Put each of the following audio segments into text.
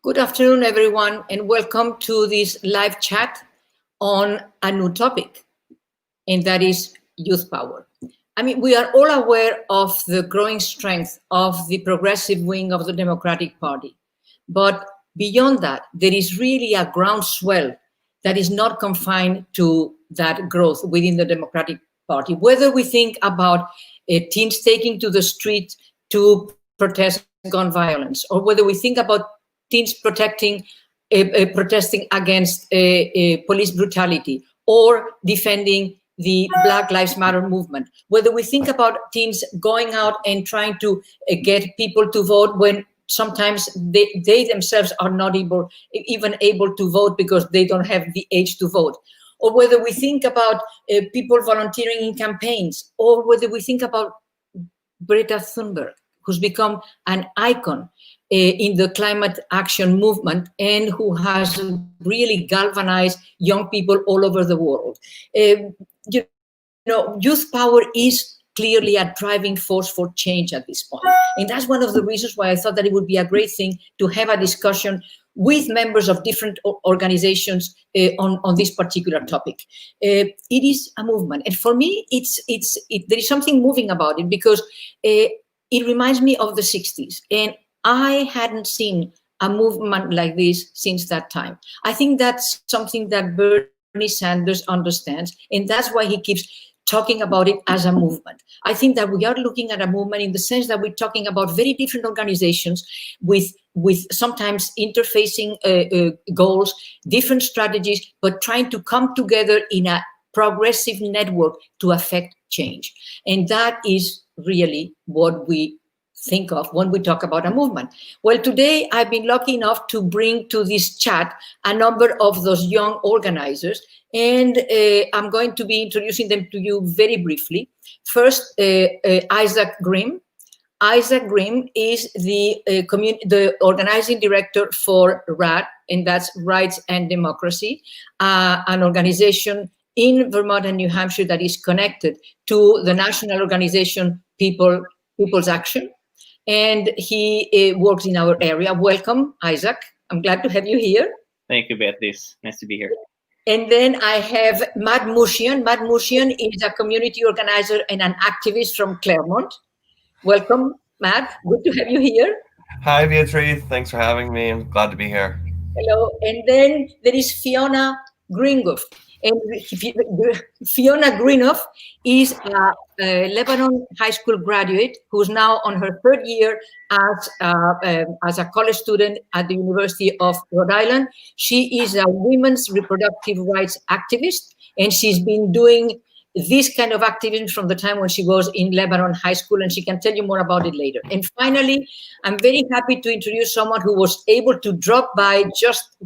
Good afternoon, everyone, and welcome to this live chat on a new topic, and that is youth power. I mean, we are all aware of the growing strength of the progressive wing of the Democratic Party. But beyond that, there is really a groundswell that is not confined to that growth within the Democratic Party. Whether we think about teens taking to the street to protest gun violence, or whether we think about teens protesting against police brutality or defending the Black Lives Matter movement, whether we think about teens going out and trying to get people to vote when sometimes they themselves are not even able to vote because they don't have the age to vote, or whether we think about people volunteering in campaigns, or whether we think about Greta Thunberg, who's become an icon in the climate action movement and who has really galvanized young people all over the world. Youth power is clearly a driving force for change at this point. And that's one of the reasons why I thought that it would be a great thing to have a discussion with members of different organizations on this particular topic. It is a movement. And for me, there is something moving about it because it reminds me of the 60s. And I hadn't seen a movement like this since that time. I think that's something that Bernie Sanders understands, and that's why he keeps talking about it as a movement. I think that we are looking at a movement in the sense that we're talking about very different organizations with sometimes interfacing goals, different strategies, but trying to come together in a progressive network to affect change. And that is really what we think of when we talk about a movement. Well, today I've been lucky enough to bring to this chat a number of those young organizers, and I'm going to be introducing them to you very briefly. First, Isaac Grimm. Isaac Grimm is the organizing director for RAD, and that's Rights and Democracy, an organization in Vermont and New Hampshire that is connected to the national organization People's Action. And he works in our area. Welcome, Isaac. I'm glad to have you here. Thank you, Beatriz. Nice to be here. And then I have Matt Mooshian. Matt Mooshian is a community organizer and an activist from Claremont. Welcome, Matt. Good to have you here. Hi, Beatriz. Thanks for having me. I'm glad to be here. Hello. And then there is Fiona Greenough. And Fiona Greenough is a Lebanon High School graduate who's now on her third year as a college student at the University of Rhode Island. She is a women's reproductive rights activist, and she's been doing this kind of activism from the time when she was in Lebanon High School, and she can tell you more about it later. And finally, I'm very happy to introduce someone who was able to drop by just,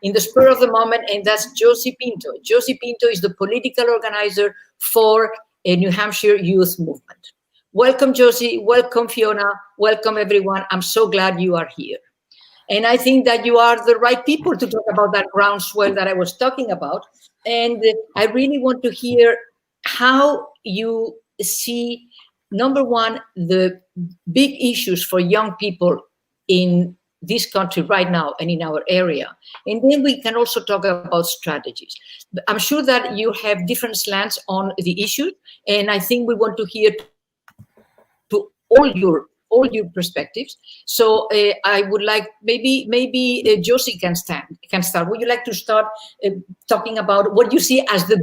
in the spur of the moment, and that's Josie Pinto. Josie Pinto is the political organizer for a New Hampshire youth movement. Welcome, Josie. Welcome, Fiona. Welcome, everyone. I'm so glad you are here. And I think that you are the right people to talk about that groundswell that I was talking about. And I really want to hear how you see, number one, the big issues for young people in this country right now and in our area. And then we can also talk about strategies. I'm sure that you have different slants on the issue, and I think we want to hear to all your perspectives. So I would like maybe Josie can start. Would you like to start talking about what you see as the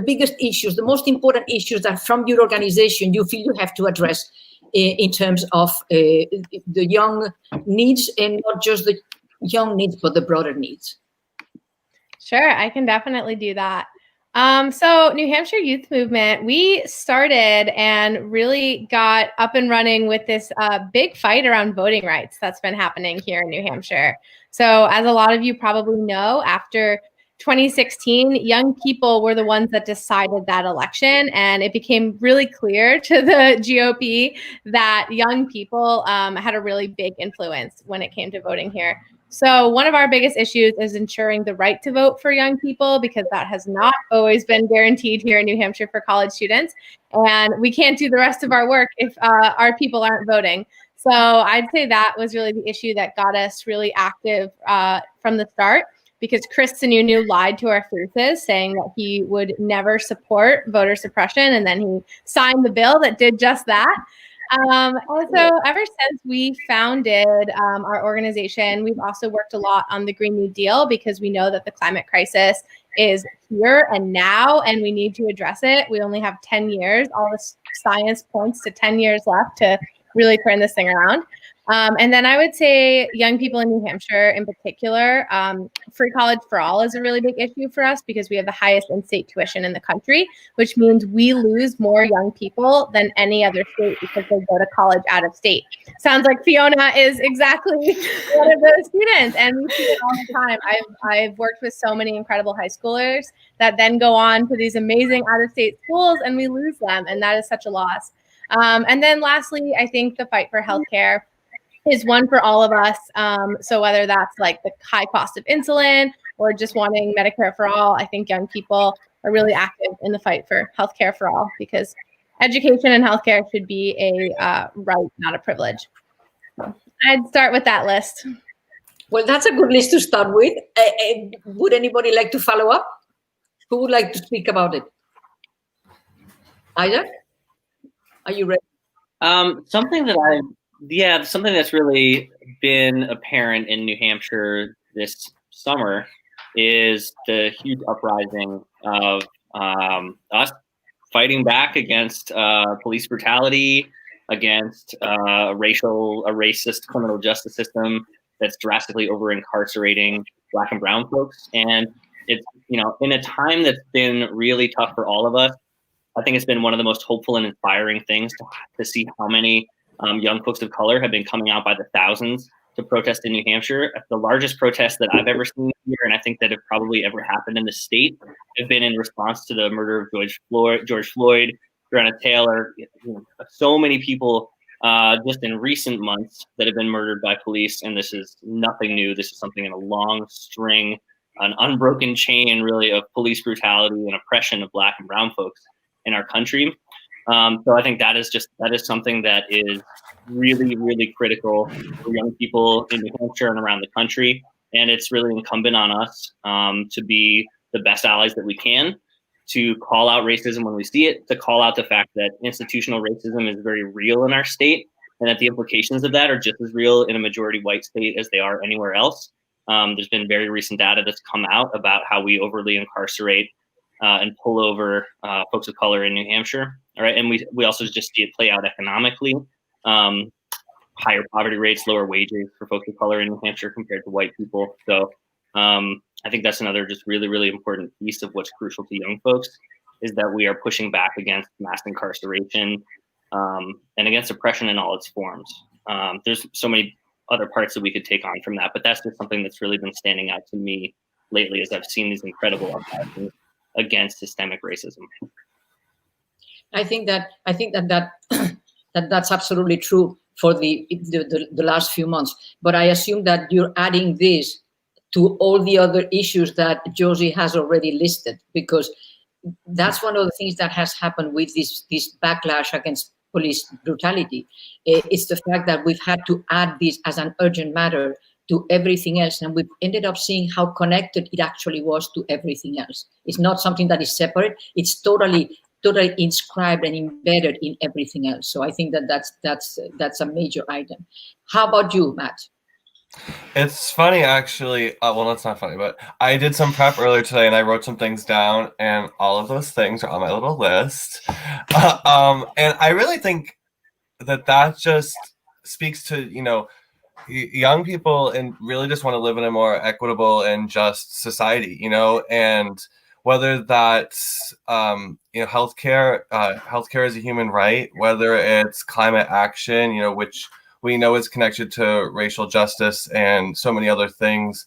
biggest issues, the most important issues that from your organization you feel you have to address in terms of the young needs, and not just the young needs, but the broader needs? Sure, I can definitely do that. So New Hampshire Youth Movement, we started and really got up and running with this big fight around voting rights that's been happening here in New Hampshire. So as a lot of you probably know, after 2016, young people were the ones that decided that election, and it became really clear to the GOP that young people had a really big influence when it came to voting here. So one of our biggest issues is ensuring the right to vote for young people, because that has not always been guaranteed here in New Hampshire for college students. And we can't do the rest of our work if our people aren't voting. So I'd say that was really the issue that got us really active from the start, because Chris Sununu lied to our faces saying that he would never support voter suppression. And then he signed the bill that did just that. Also, ever since we founded our organization, we've also worked a lot on the Green New Deal, because we know that the climate crisis is here and now, and we need to address it. We only have 10 years. All the science points to 10 years left to really turn this thing around. And then I would say young people in New Hampshire in particular, free college for all is a really big issue for us, because we have the highest in-state tuition in the country, which means we lose more young people than any other state because they go to college out of state. Sounds like Fiona is exactly one of those students, and we see it all the time. I've worked with so many incredible high schoolers that then go on to these amazing out-of-state schools, and we lose them, and that is such a loss. And then lastly, I think the fight for healthcare is one for all of us. So whether that's like the high cost of insulin or just wanting Medicare for all, I think young people are really active in the fight for healthcare for all, because education and healthcare should be a right, not a privilege. I'd start with that list. Well, that's a good list to start with. Would anybody like to follow up? Who would like to speak about it? Isaac, are you ready? Something that's really been apparent in New Hampshire this summer is the huge uprising of us fighting back against police brutality, against a racist criminal justice system that's drastically over-incarcerating Black and brown folks. And it's, in a time that's been really tough for all of us, I think it's been one of the most hopeful and inspiring things to see how many young folks of color have been coming out by the thousands to protest in New Hampshire. The largest protests that I've ever seen here, and I think that have probably ever happened in the state, have been in response to the murder of George Floyd, Breonna Taylor. So many people just in recent months that have been murdered by police, and this is nothing new. This is something in a long string, an unbroken chain, really, of police brutality and oppression of Black and brown folks in our country. So I think that is something that is really, really critical for young people in New Hampshire and around the country. And it's really incumbent on us to be the best allies that we can, to call out racism when we see it, to call out the fact that institutional racism is very real in our state, and that the implications of that are just as real in a majority white state as they are anywhere else. There's been very recent data that's come out about how we overly incarcerate and pull over folks of color in New Hampshire. All right, and we also just see it play out economically. Higher poverty rates, lower wages for folks of color in New Hampshire compared to white people. So I think that's another just really, really important piece of what's crucial to young folks, is that we are pushing back against mass incarceration and against oppression in all its forms. There's so many other parts that we could take on from that, but that's just something that's really been standing out to me lately, as I've seen these incredible uprisings against systemic racism. I think that that's absolutely true for the last few months. But I assume that you're adding this to all the other issues that Josie has already listed, because that's one of the things that has happened with this backlash against police brutality. It's the fact that we've had to add this as an urgent matter to everything else, and we've ended up seeing how connected it actually was to everything else. It's not something that is separate. It's totally inscribed and embedded in everything else. So I think that's a major item. How about you, Matt? It's funny, actually. Well, that's not funny, but I did some prep earlier today, and I wrote some things down, and all of those things are on my little list. And I really think that just speaks to, young people and really just want to live in a more equitable and just society, and whether that's, healthcare is a human right, whether it's climate action, which we know is connected to racial justice and so many other things.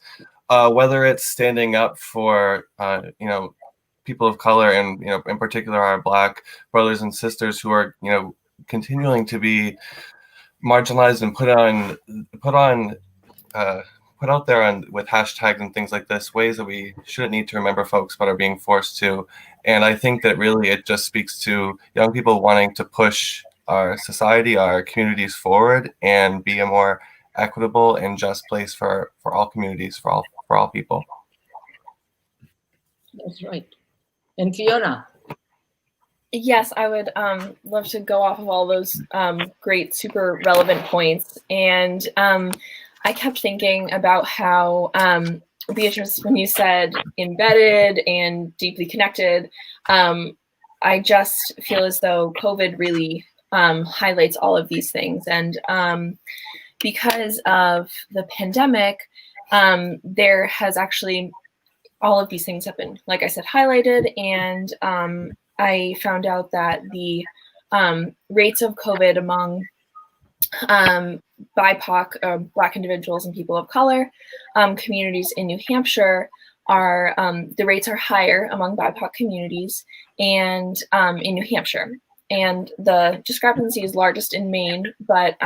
whether it's standing up for, people of color and, in particular our Black brothers and sisters who are, continuing to be marginalized and put out there with hashtags and things like this, ways that we shouldn't need to remember folks but are being forced to. And I think that really it just speaks to young people wanting to push our society, our communities forward and be a more equitable and just place for all communities, for all people. That's right. And Fiona? Yes, I would love to go off of all those great, super relevant points. And I kept thinking about how, Beatriz, when you said embedded and deeply connected, I just feel as though COVID really highlights all of these things. And because of the pandemic, there has actually, all of these things have been, like I said, highlighted. And I found out that the rates of COVID among BIPOC, Black individuals and people of color communities in New Hampshire are, the rates are higher among BIPOC communities and in New Hampshire. And the discrepancy is largest in Maine, but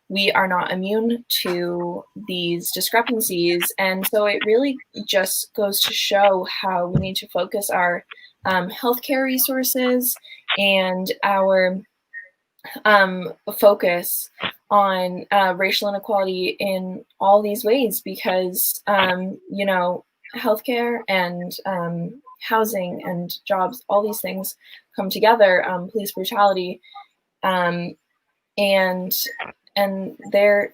we are not immune to these discrepancies. And so it really just goes to show how we need to focus our healthcare resources and our focus on racial inequality in all these ways, because, healthcare and housing and jobs, all these things come together, police brutality, and they're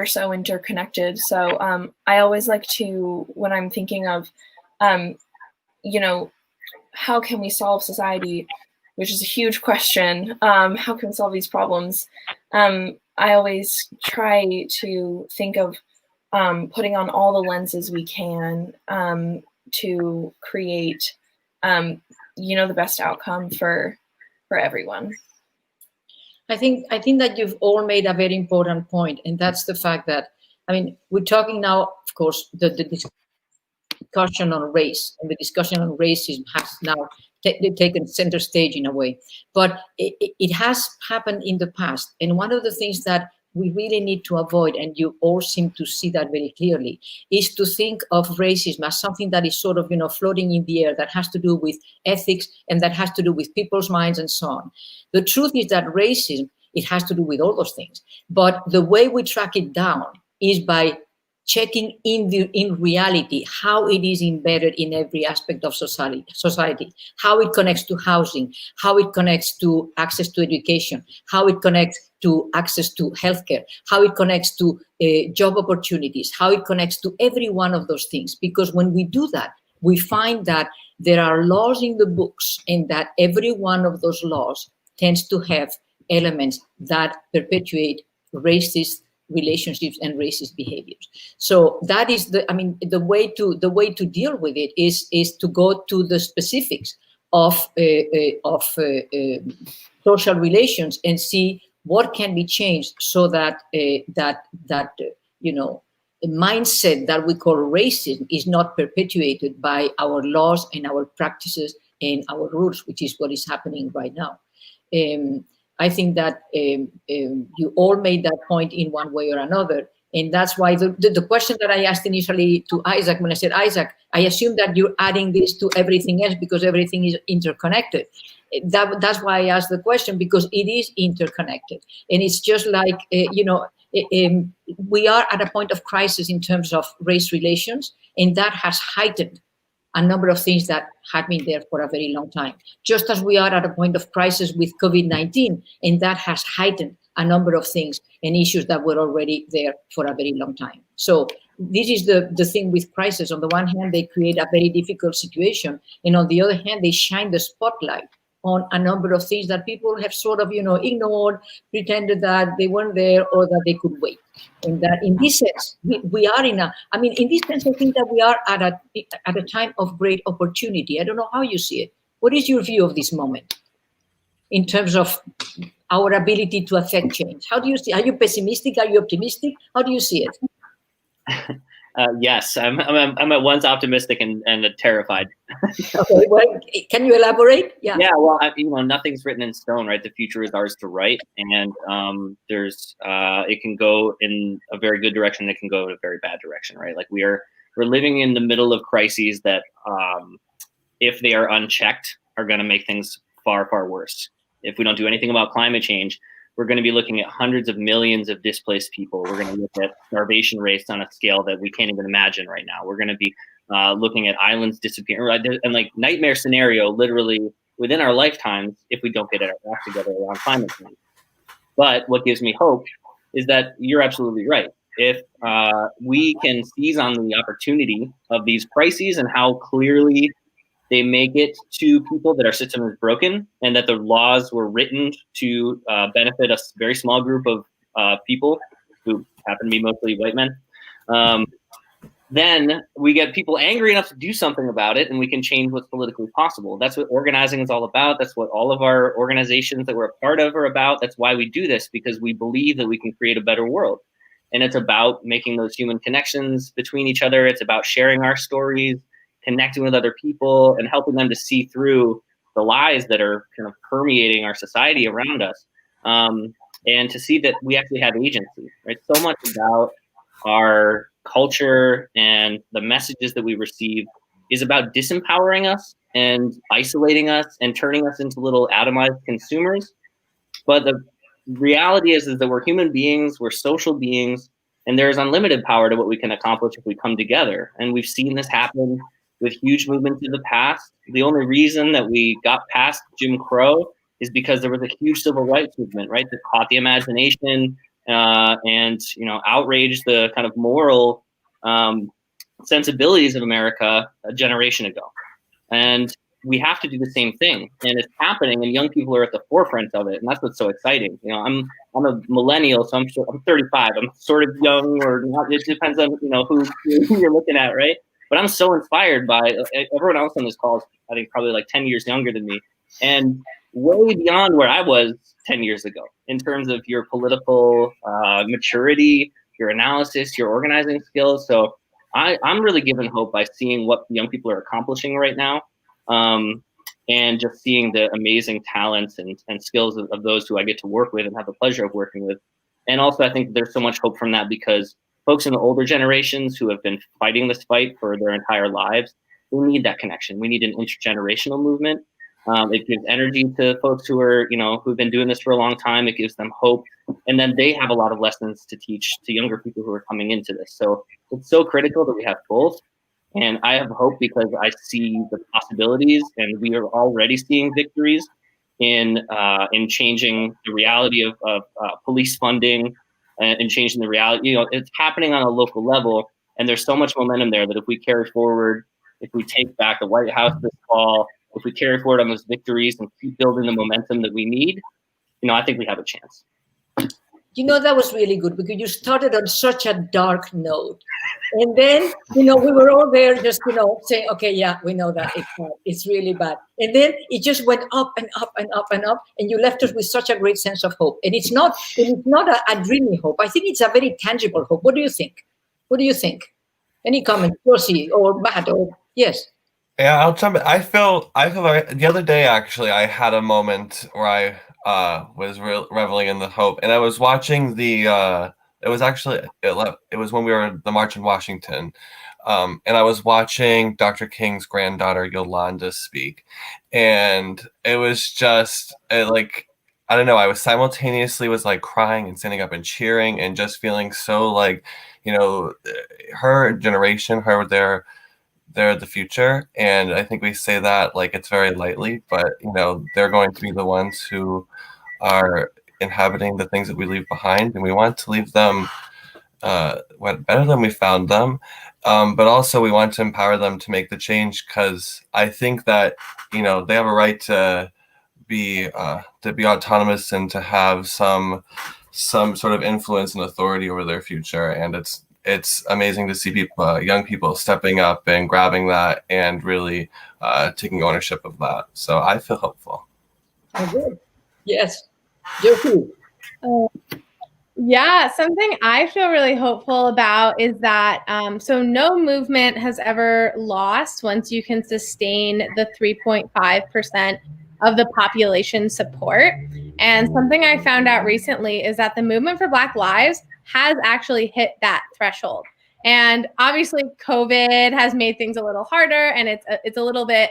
so interconnected. So I always like to, when I'm thinking of, how can we solve society, which is a huge question, how can we solve these problems? I always try to think of putting on all the lenses we can to create, the best outcome for everyone. I think that you've all made a very important point, and that's the fact that, we're talking now, of course, the discussion on race, and the discussion on racism has now taken center stage in a way, but it has happened in the past. And one of the things that we really need to avoid, and you all seem to see that very clearly, is to think of racism as something that is sort of, floating in the air, that has to do with ethics and that has to do with people's minds and so on. The truth is that racism, it has to do with all those things. But the way we track it down is by checking in reality how it is embedded in every aspect of society, how it connects to housing, how it connects to access to education, how it connects to access to healthcare, how it connects to job opportunities, how it connects to every one of those things. Because when we do that, we find that there are laws in the books, and that every one of those laws tends to have elements that perpetuate racist relationships and racist behaviors. So that is the way to deal with it is to go to the specifics of social relations and see what can be changed so that a mindset that we call racism is not perpetuated by our laws and our practices and our rules, which is what is happening right now. I think that you all made that point in one way or another. And that's why the question that I asked initially to Isaac, when I said, Isaac, I assume that you're adding this to everything else because everything is interconnected. That's why I asked the question, because it is interconnected. And it's just like, we are at a point of crisis in terms of race relations, and that has heightened a number of things that had been there for a very long time. Just as we are at a point of crisis with COVID-19, and that has heightened a number of things and issues that were already there for a very long time. So this is the thing with crisis. On the one hand, they create a very difficult situation, and on the other hand, they shine the spotlight on a number of things that people have sort of, ignored, pretended that they weren't there or that they could wait. And that in this sense, we are in this sense, I think that we are at a time of great opportunity. I don't know how you see it. What is your view of this moment in terms of our ability to affect change? How do you see? Are you pessimistic? Are you optimistic? How do you see it? Yes, I'm at once optimistic and terrified. Okay, well, can you elaborate? Yeah, well, nothing's written in stone, right? The future is ours to write, and it can go in a very good direction, it can go in a very bad direction, right? Like we're living in the middle of crises that, if they are unchecked, are going to make things far, far worse. If we don't do anything about climate change, we're going to be looking at hundreds of millions of displaced people. We're going to look at starvation rates on a scale that we can't even imagine right now. We're going to be looking at islands disappearing, and like nightmare scenario, literally within our lifetimes, if we don't get our act together around climate change. But what gives me hope is that you're absolutely right. If we can seize on the opportunity of these crises and how clearly they make it to people that our system is broken and that the laws were written to benefit a very small group of people who happen to be mostly white men, then we get people angry enough to do something about it, and we can change what's politically possible. That's what organizing is all about. That's what all of our organizations that we're a part of are about. That's why we do this, because we believe that we can create a better world. And it's about making those human connections between each other. It's about sharing our stories, connecting with other people, and helping them to see through the lies that are kind of permeating our society around us, and to see that we actually have agency, right? So much about our culture and the messages that we receive is about disempowering us and isolating us and turning us into little atomized consumers. But the reality is that we're human beings, we're social beings, and there's unlimited power to what we can accomplish if we come together. And we've seen this happen with huge movements in the past. The only reason that we got past Jim Crow is because there was a huge civil rights movement, right, that caught the imagination and outraged the kind of moral sensibilities of America a generation ago. And we have to do the same thing, and it's happening, and young people are at the forefront of it, and that's what's so exciting. I'm a millennial, so I'm 35. I'm sort of young, or not. It depends on who you're looking at, right? But I'm so inspired by everyone else on this call is, I think, probably like 10 years younger than me, and way beyond where I was 10 years ago in terms of your political maturity, your analysis, your organizing skills. So I'm really given hope by seeing what young people are accomplishing right now, and just seeing the amazing talents and skills of those who I get to work with and have the pleasure of working with. And also, I think there's so much hope from that because folks in the older generations who have been fighting this fight for their entire lives, we need that connection. We need an intergenerational movement. It gives energy to folks who are, who've been doing this for a long time. It gives them hope. And then they have a lot of lessons to teach to younger people who are coming into this. So it's so critical that we have both. And I have hope because I see the possibilities, and we are already seeing victories in changing the reality of police funding and changing the reality. It's happening on a local level, and there's so much momentum there that if we carry forward, if we take back the White House this fall, if we carry forward on those victories and keep building the momentum that we need, I think we have a chance. That was really good because you started on such a dark note. And then, we were all there just, saying, okay, yeah, we know that it's really bad. And then it just went up and up and up and up. And you left us with such a great sense of hope. And it's not a dreamy hope. I think it's a very tangible hope. What do you think? Any comments, Josie or Matt? Or yes. Yeah, I'll jump in. I feel the other day, actually, I had a moment where I was reveling in the hope, and I was watching it was when we were at the March in Washington, and I was watching Dr. King's granddaughter Yolanda speak, and it was just I don't know, I was simultaneously crying and standing up and cheering and just feeling so her generation, they're the future, and I think we say that it's very lightly, but they're going to be the ones who are inhabiting the things that we leave behind, and we want to leave them better than we found them, but also we want to empower them to make the change, because I think that they have a right to be autonomous and to have some sort of influence and authority over their future, and it's amazing to see young people stepping up and grabbing that and really taking ownership of that. So I feel hopeful. Oh, good. Yes. Josie. Yeah, something I feel really hopeful about is that so no movement has ever lost once you can sustain the 3.5% of the population support. And something I found out recently is that the movement for Black Lives has actually hit that threshold. And obviously, COVID has made things a little harder, and it's a little bit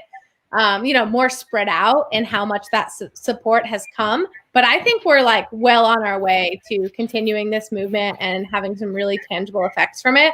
more spread out in how much that support has come. But I think we're like well on our way to continuing this movement and having some really tangible effects from it.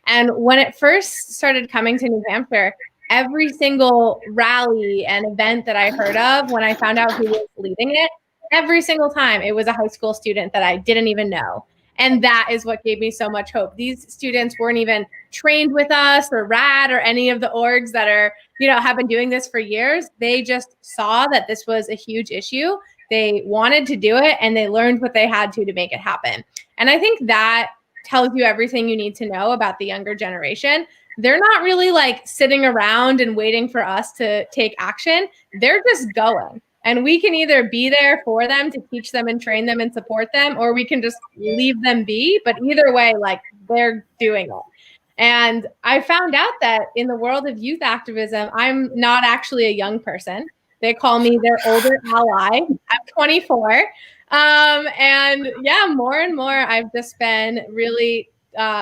And when it first started coming to New Hampshire, every single rally and event that I heard of, when I found out who was leading it, every single time it was a high school student that I didn't even know. And that is what gave me so much hope. These students weren't even trained with us or RAD or any of the orgs that are, have been doing this for years. They just saw that this was a huge issue. They wanted to do it, and they learned what they had to make it happen. And I think that tells you everything you need to know about the younger generation. They're not really like sitting around and waiting for us to take action. They're just going. And we can either be there for them to teach them and train them and support them, or we can just leave them be. But either way, like, they're doing it. And I found out that in the world of youth activism, I'm not actually a young person. They call me their older ally. I'm 24. And yeah, more and more, I've just been really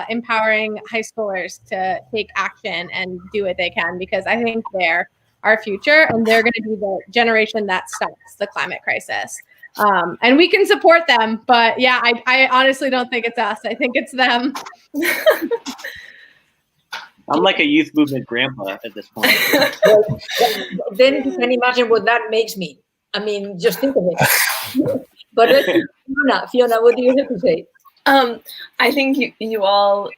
empowering high schoolers to take action and do what they can, because I think they're our future, and they're going to be the generation that stops the climate crisis. And we can support them, but yeah, I honestly don't think it's us. I think it's them. I'm like a youth movement grandpa at this point. Well, then you can imagine what that makes me. I mean, just think of it. But let's see, Fiona, what do you have to say? I think you all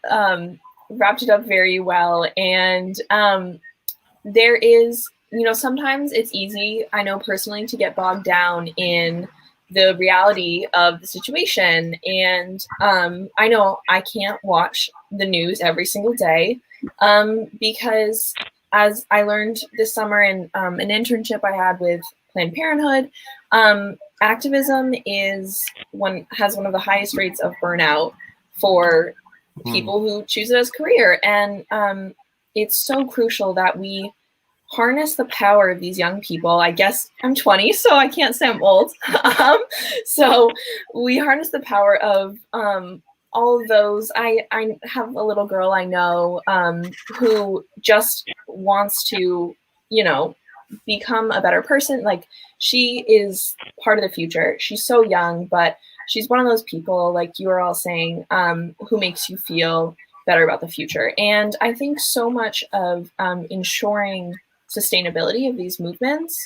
wrapped it up very well. And there is, sometimes it's easy, I know personally, to get bogged down in the reality of the situation. And I know I can't watch the news every single day because, as I learned this summer in an internship I had with Planned Parenthood, activism has one of the highest rates of burnout for people who choose it as a career. And it's so crucial that we harness the power of these young people. I guess I'm 20, so I can't say I'm old. So we harness the power of all of those. I have a little girl I know who just wants to, become a better person. Like, she is part of the future. She's so young, but she's one of those people, like you were all saying, who makes you feel better about the future. And I think so much of ensuring sustainability of these movements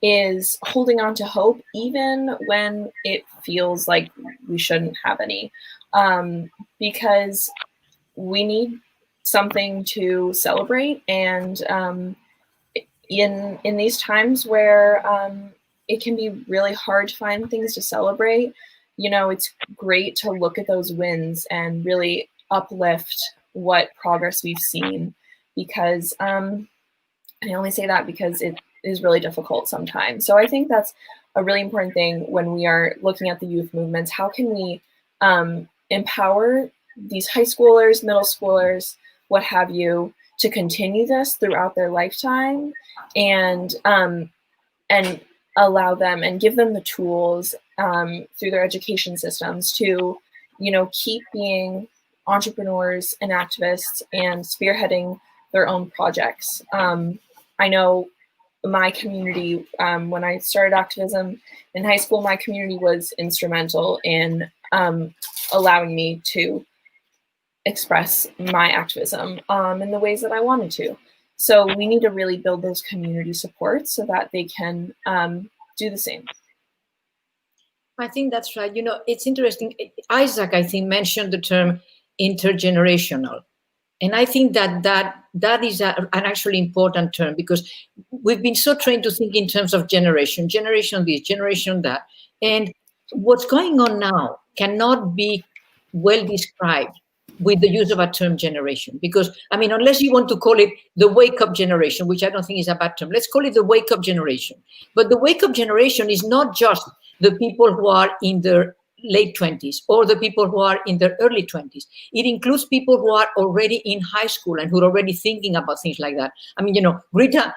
is holding on to hope, even when it feels like we shouldn't have any, because we need something to celebrate. And in these times where it can be really hard to find things to celebrate, it's great to look at those wins and really uplift what progress we've seen, because I only say that because it is really difficult sometimes. So I think that's a really important thing when we are looking at the youth movements. How can we empower these high schoolers, middle schoolers, what have you, to continue this throughout their lifetime, and allow them and give them the tools through their education systems to, keep being entrepreneurs and activists and spearheading their own projects. I know my community, when I started activism in high school, my community was instrumental in allowing me to express my activism in the ways that I wanted to. So we need to really build those community supports so that they can do the same. I think that's right. It's interesting. Isaac, I think, mentioned the term intergenerational. And I think that is an actually important term, because we've been so trained to think in terms of generation this, generation that. And what's going on now cannot be well described with the use of a term generation, because, unless you want to call it the wake-up generation, which I don't think is a bad term, let's call it the wake-up generation. But the wake-up generation is not just the people who are in their late 20s or the people who are in their early 20s. It includes people who are already in high school and who are already thinking about things like that. I mean, Greta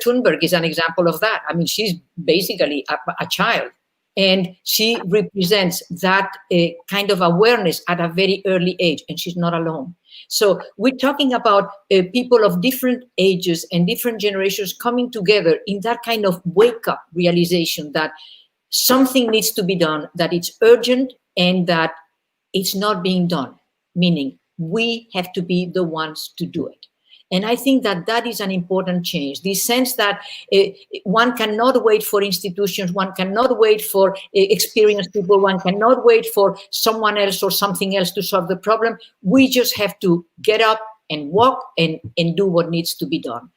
Thunberg is an example of that. I mean, she's basically a child, and she represents that kind of awareness at a very early age, and she's not alone. So we're talking about people of different ages and different generations coming together in that kind of wake-up realization that something needs to be done, that it's urgent, and that it's not being done, meaning we have to be the ones to do it. And I think that that is an important change, the sense that one cannot wait for institutions, one cannot wait for experienced people, one cannot wait for someone else or something else to solve the problem. We just have to get up and walk and do what needs to be done.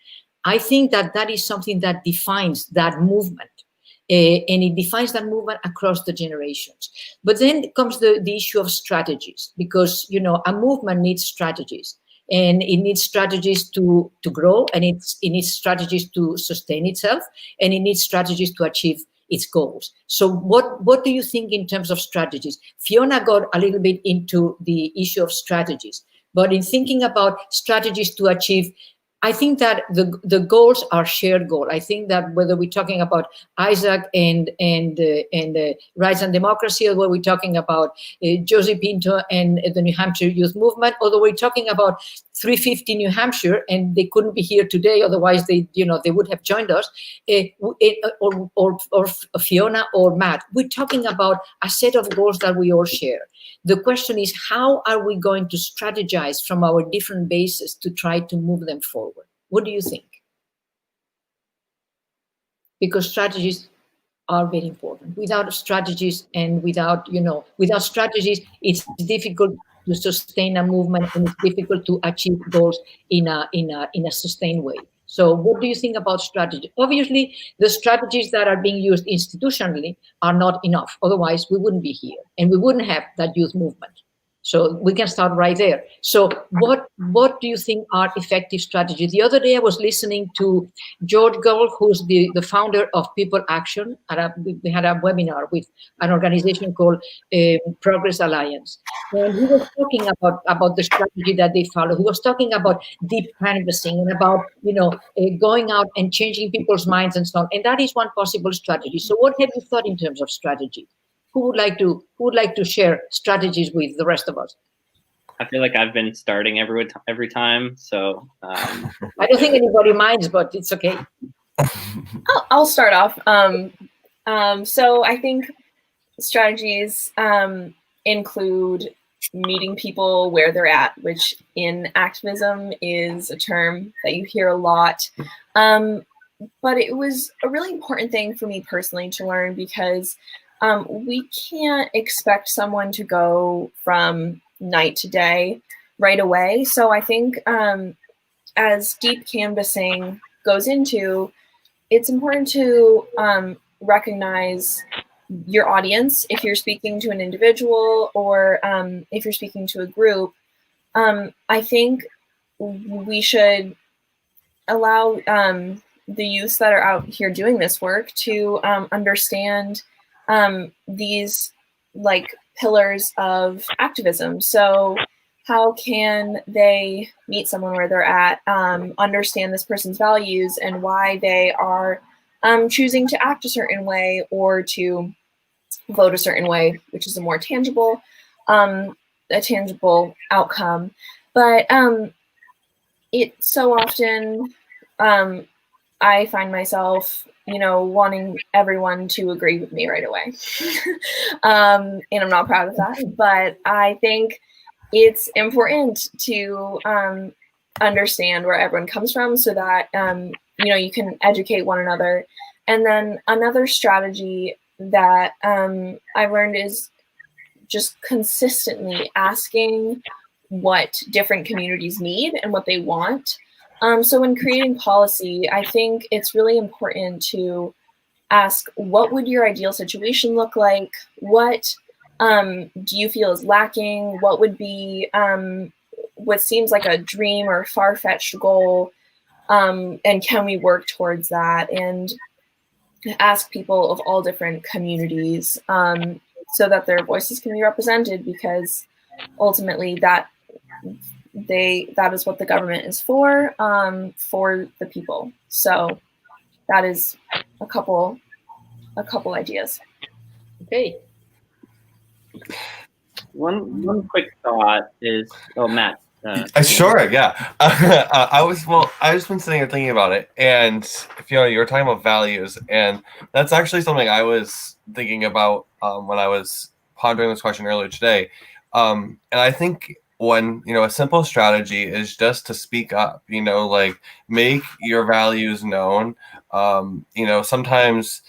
I think that that is something that defines that movement. And it defines that movement across the generations. But then comes the issue of strategies, because, a movement needs strategies. And it needs strategies to grow, and it needs strategies to sustain itself, and it needs strategies to achieve its goals. So what do you think in terms of strategies? Fiona got a little bit into the issue of strategies, but in thinking about strategies to achieve, I think that the goals are shared goals. I think that whether we're talking about Isaac and Rights and Democracy, or whether we're talking about Josie Pinto and the New Hampshire Youth Movement, although we're talking about 350 New Hampshire, and they couldn't be here today, otherwise they would have joined us, or Fiona or Matt. We're talking about a set of goals that we all share. The question is, how are we going to strategize from our different bases to try to move them forward? What do you think? Because strategies are very important. Without strategies and without strategies, it's difficult to sustain a movement, and it's difficult to achieve goals in a sustained way. So what do you think about strategy? Obviously, the strategies that are being used institutionally are not enough. Otherwise, we wouldn't be here, and we wouldn't have that youth movement. So we can start right there. So what do you think are effective strategies? The other day I was listening to George Gull, who's the founder of People Action. We had a webinar with an organization called Progress Alliance. And he was talking about the strategy that they follow. He was talking about deep canvassing and about, going out and changing people's minds and so on. And that is one possible strategy. So what have you thought in terms of strategy? Who would like to share strategies with the rest of us? I feel like I've been starting every time, so I don't think anybody minds, but it's okay. I'll start off. So I think strategies include meeting people where they're at, which in activism is a term that you hear a lot. But it was a really important thing for me personally to learn, because we can't expect someone to go from night to day right away. So I think as deep canvassing goes into, it's important to recognize your audience if you're speaking to an individual or if you're speaking to a group. I think we should allow the youths that are out here doing this work to understand these pillars of activism. So how can they meet someone where they're at, understand this person's values and why they are choosing to act a certain way or to vote a certain way, which is a more tangible outcome. But it so often I find myself wanting everyone to agree with me right away. And I'm not proud of that, but I think it's important to understand where everyone comes from so that, you can educate one another. And then another strategy that I've learned is just consistently asking what different communities need and what they want. So when creating policy, I think it's really important to ask, what would your ideal situation look like? What do you feel is lacking? What would be what seems like a dream or far-fetched goal? And can we work towards that? And ask people of all different communities so that their voices can be represented, because ultimately that is what the government is for the people. So that is a couple ideas. Okay. One quick thought is, Matt. Sure, yeah. I just been sitting here thinking about it, and Fiona, you were talking about values, and that's actually something I was thinking about when I was pondering this question earlier today. And I think when, a simple strategy is just to speak up, like make your values known. Sometimes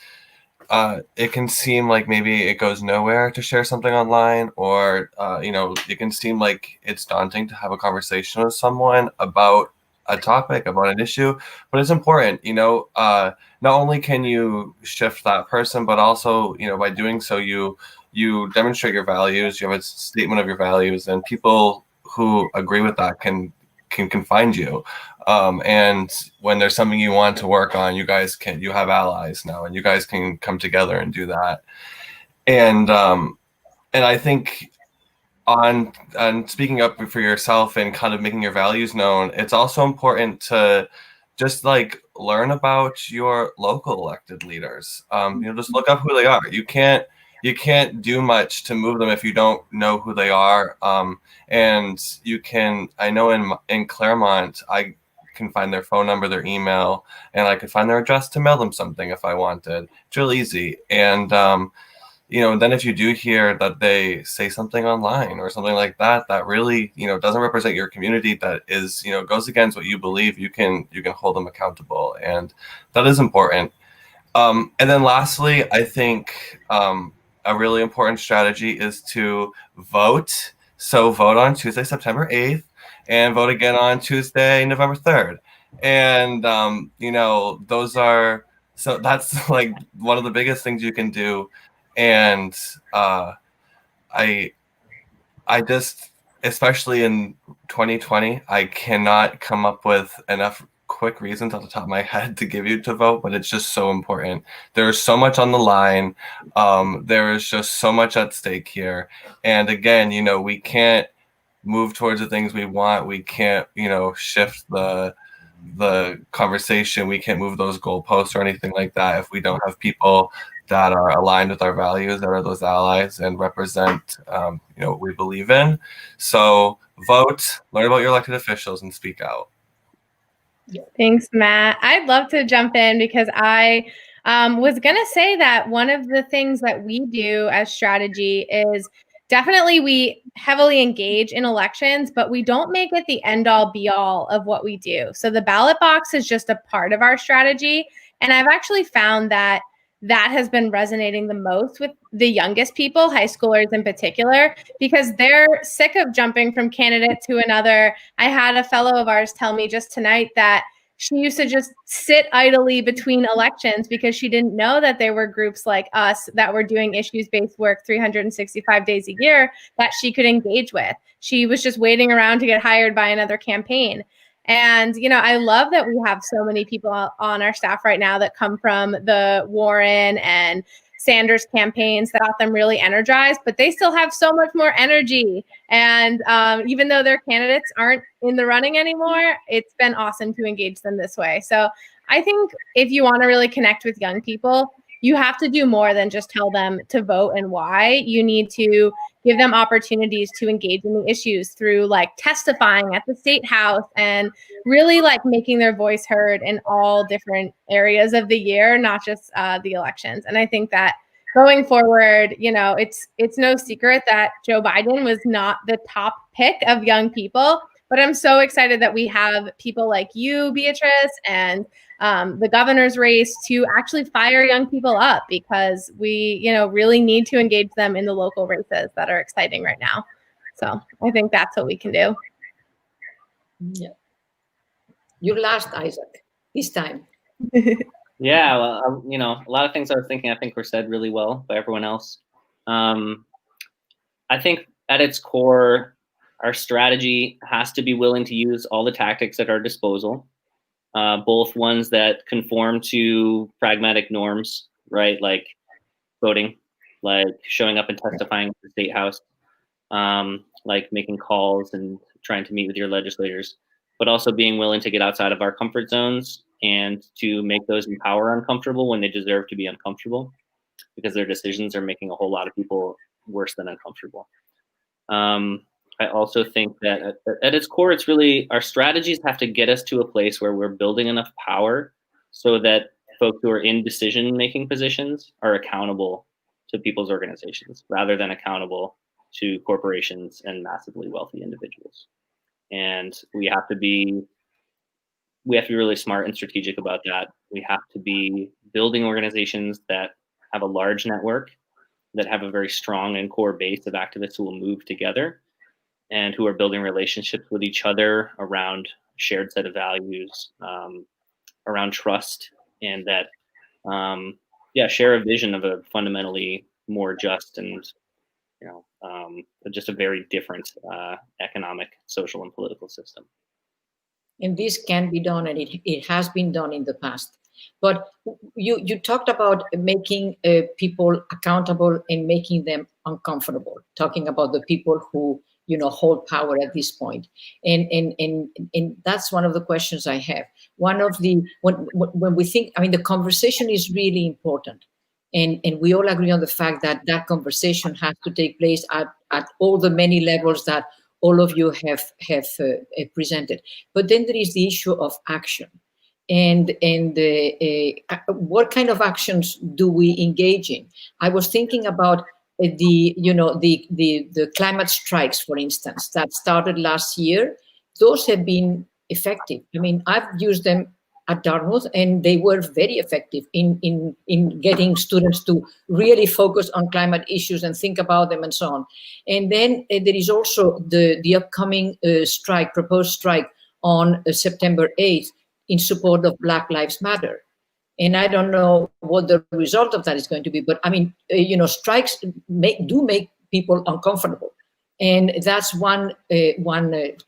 it can seem like maybe it goes nowhere to share something online, or it can seem like it's daunting to have a conversation with someone about a topic, about an issue, but it's important. Not only can you shift that person, but also by doing so you demonstrate your values. You have a statement of your values, and people who agree with that can find you. And when there's something you want to work on, you have allies now, and you guys can come together and do that. And I think on speaking up for yourself and kind of making your values known, it's also important to just like learn about your local elected leaders. Just look up who they are. You can't do much to move them if you don't know who they are. And I know in Claremont, I can find their phone number, their email, and I could find their address to mail them something if I wanted. It's real easy. And, then if you do hear that they say something online or something like that, that really, doesn't represent your community, that is, goes against what you believe, you can hold them accountable. And that is important. And then lastly, I think a really important strategy is to vote. So vote on Tuesday, September 8th, and vote again on Tuesday, November 3rd. And, that's like one of the biggest things you can do. And I just, especially in 2020, I cannot come up with enough quick reasons off the top of my head to give you to vote, but it's just so important. There is so much on the line. There is just so much at stake here. And again, we can't move towards the things we want. We can't, shift the conversation. We can't move those goalposts or anything like that if we don't have people that are aligned with our values, that are those allies and represent, what we believe in. So vote, learn about your elected officials, and speak out. Thanks, Matt. I'd love to jump in because I was going to say that one of the things that we do as strategy is definitely we heavily engage in elections, but we don't make it the end all be all of what we do. So the ballot box is just a part of our strategy. And I've actually found that has been resonating the most with the youngest people, high schoolers in particular, because they're sick of jumping from candidate to another. I had a fellow of ours tell me just tonight that she used to just sit idly between elections because she didn't know that there were groups like us that were doing issues-based work 365 days a year that she could engage with. She was just waiting around to get hired by another campaign. And, I love that we have so many people on our staff right now that come from the Warren and Sanders campaigns that got them really energized, but they still have so much more energy. And even though their candidates aren't in the running anymore, it's been awesome to engage them this way. So I think if you want to really connect with young people, you have to do more than just tell them to vote and why. You need to give them opportunities to engage in the issues through like testifying at the state house and really like making their voice heard in all different areas of the year, not just the elections. And I think that going forward, it's no secret that Joe Biden was not the top pick of young people, but I'm so excited that we have people like you, Beatriz, and the governor's race to actually fire young people up, because we, really need to engage them in the local races that are exciting right now. So I think that's what we can do. Yeah. You're last, Isaac, this time. Yeah, well, a lot of things I was thinking, I think were said really well by everyone else. I think at its core, our strategy has to be willing to use all the tactics at our disposal. Both ones that conform to pragmatic norms, right? Like voting, like showing up and testifying at the State House, like making calls and trying to meet with your legislators, but also being willing to get outside of our comfort zones and to make those in power uncomfortable when they deserve to be uncomfortable, because their decisions are making a whole lot of people worse than uncomfortable. I also think that at its core, it's really our strategies have to get us to a place where we're building enough power so that folks who are in decision-making positions are accountable to people's organizations rather than accountable to corporations and massively wealthy individuals. And we have to be really smart and strategic about that. We have to be building organizations that have a large network, that have a very strong and core base of activists who will move together and who are building relationships with each other around a shared set of values, around trust, and that, share a vision of a fundamentally more just and, just a very different economic, social, and political system. And this can be done, and it has been done in the past. But you talked about making people accountable and making them uncomfortable, talking about the people who hold power at this point. And that's one of the questions I have. One of the, when we think, the conversation is really important. And we all agree on the fact that that conversation has to take place at all the many levels that all of you have presented. But then there is the issue of action. And what kind of actions do we engage in? I was thinking about the climate strikes, for instance, that started last year. Those have been effective. I've used them at Dartmouth, and they were very effective in getting students to really focus on climate issues and think about them and so on. And then there is also the upcoming proposed strike on September 8th in support of Black Lives Matter. And I don't know what the result of that is going to be, but strikes do make people uncomfortable. And that's one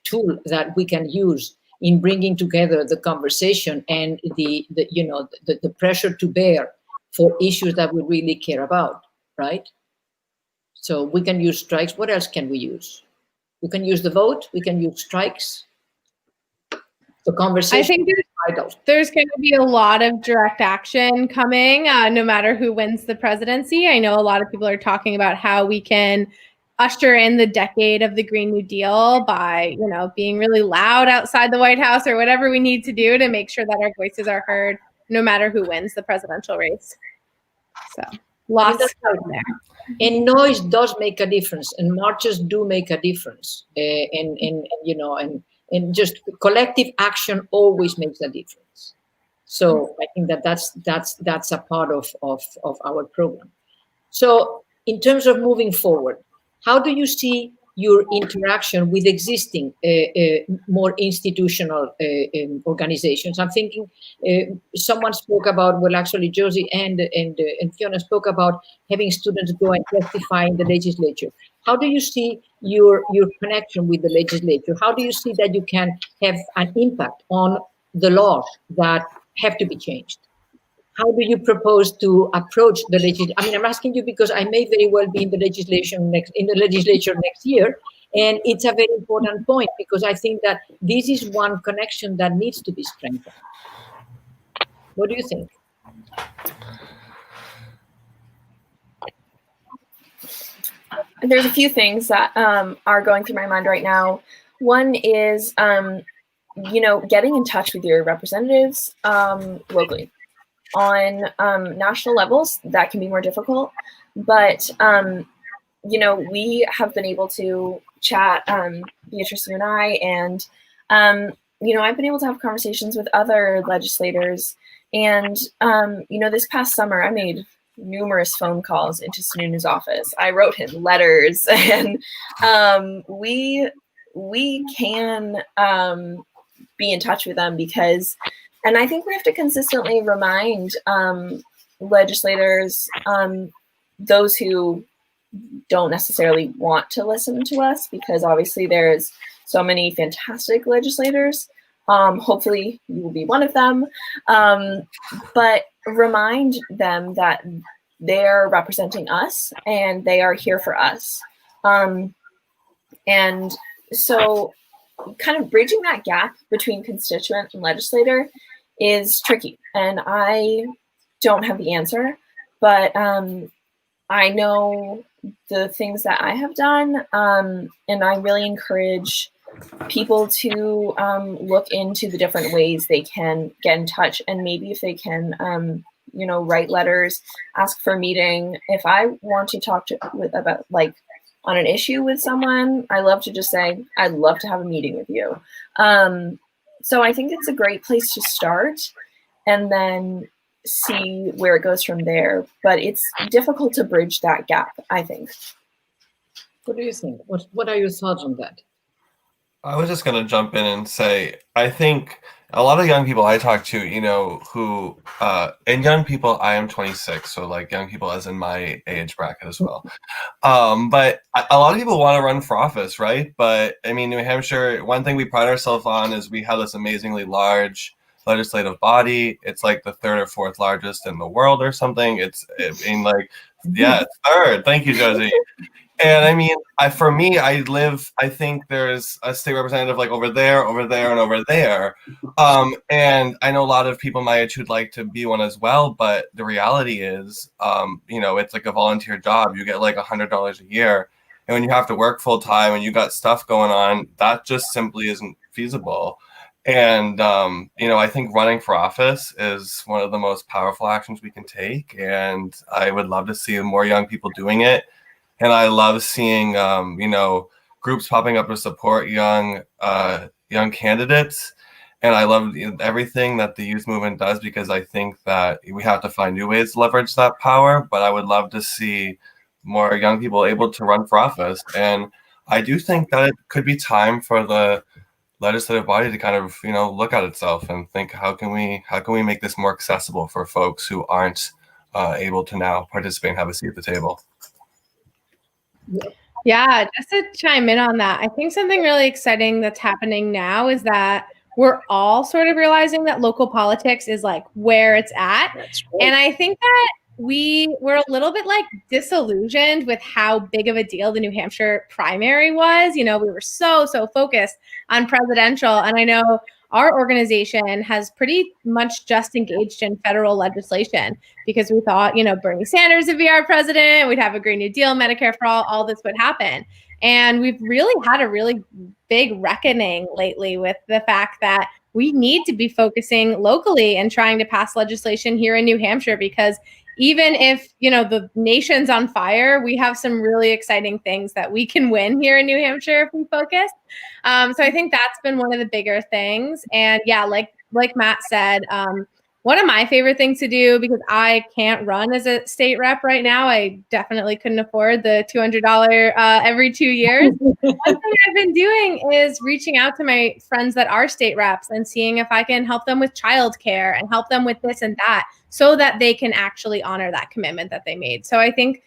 tool that we can use in bringing together the conversation and the pressure to bear for issues that we really care about, right? So we can use strikes. What else can we use? We can use the vote. We can use strikes. The conversation. I think there's going to be a lot of direct action coming, no matter who wins the presidency. I know a lot of people are talking about how we can usher in the decade of the Green New Deal by, being really loud outside the White House or whatever we need to do to make sure that our voices are heard, no matter who wins the presidential race. So lots out there. And noise does make a difference, and marches do make a difference, and just collective action always makes a difference. So I think that's a part of our program. So in terms of moving forward, how do you see your interaction with existing more institutional organizations? I'm thinking someone spoke about, well, actually Josie and Fiona spoke about having students go and testify in the legislature. How do you see your connection with the legislature? How do you see that you can have an impact on the laws that have to be changed? How do you propose to approach the legislature? I'm asking you because I may very well be in the legislature next year, and it's a very important point because I think that this is one connection that needs to be strengthened. What do you think? There's a few things that are going through my mind right now. One is, getting in touch with your representatives locally. On national levels, that can be more difficult, but we have been able to chat, Beatriz, you and I, and I've been able to have conversations with other legislators, and this past summer I made numerous phone calls into Sununu's office. I wrote him letters, and we can be in touch with them because. And I think we have to consistently remind legislators, those who don't necessarily want to listen to us, because obviously there's so many fantastic legislators. Hopefully you will be one of them. But remind them that they're representing us and they are here for us. And so kind of bridging that gap between constituent and legislator is tricky. And I don't have the answer, but I know the things that I have done, and I really encourage people to look into the different ways they can get in touch, and maybe if they can, write letters, ask for a meeting. If I want to talk about like on an issue with someone, I love to just say, I'd love to have a meeting with you. So I think it's a great place to start, and then see where it goes from there. But it's difficult to bridge that gap, I think. What do you think? What are your thoughts on that? I was just going to jump in and say, I think a lot of young people I talk to, who, and young people, I am 26, so like young people as in my age bracket as well. But a lot of people want to run for office, right? But I mean, New Hampshire, one thing we pride ourselves on is we have this amazingly large legislative body. It's like the third or fourth largest in the world or something. It's third. Thank you, Josie. And I mean, for me, I think there's a state representative like over there, and over there. And I know a lot of people my age who'd like to be one as well. But the reality is, it's like a volunteer job. You get like $100 a year. And when you have to work full time and you got stuff going on, that just simply isn't feasible. And, I think running for office is one of the most powerful actions we can take. And I would love to see more young people doing it. And I love seeing, groups popping up to support young candidates. And I love everything that the youth movement does, because I think that we have to find new ways to leverage that power. But I would love to see more young people able to run for office. And I do think that it could be time for the legislative body to kind of, look at itself and think, how can we make this more accessible for folks who aren't able to now participate and have a seat at the table? Yeah, just to chime in on that, I think something really exciting that's happening now is that we're all sort of realizing that local politics is like where it's at. And I think that we were a little bit like disillusioned with how big of a deal the New Hampshire primary was. We were so focused on presidential. And I know our organization has pretty much just engaged in federal legislation because we thought, Bernie Sanders would be our president. We'd have a Green New Deal, Medicare for all this would happen. And we've really had a really big reckoning lately with the fact that we need to be focusing locally and trying to pass legislation here in New Hampshire, because even if, the nation's on fire, we have some really exciting things that we can win here in New Hampshire if we focus. So I think that's been one of the bigger things. And yeah, like Matt said, one of my favorite things to do, because I can't run as a state rep right now, I definitely couldn't afford the $200 every 2 years. One thing I've been doing is reaching out to my friends that are state reps and seeing if I can help them with childcare and help them with this and that, so that they can actually honor that commitment that they made. So I think,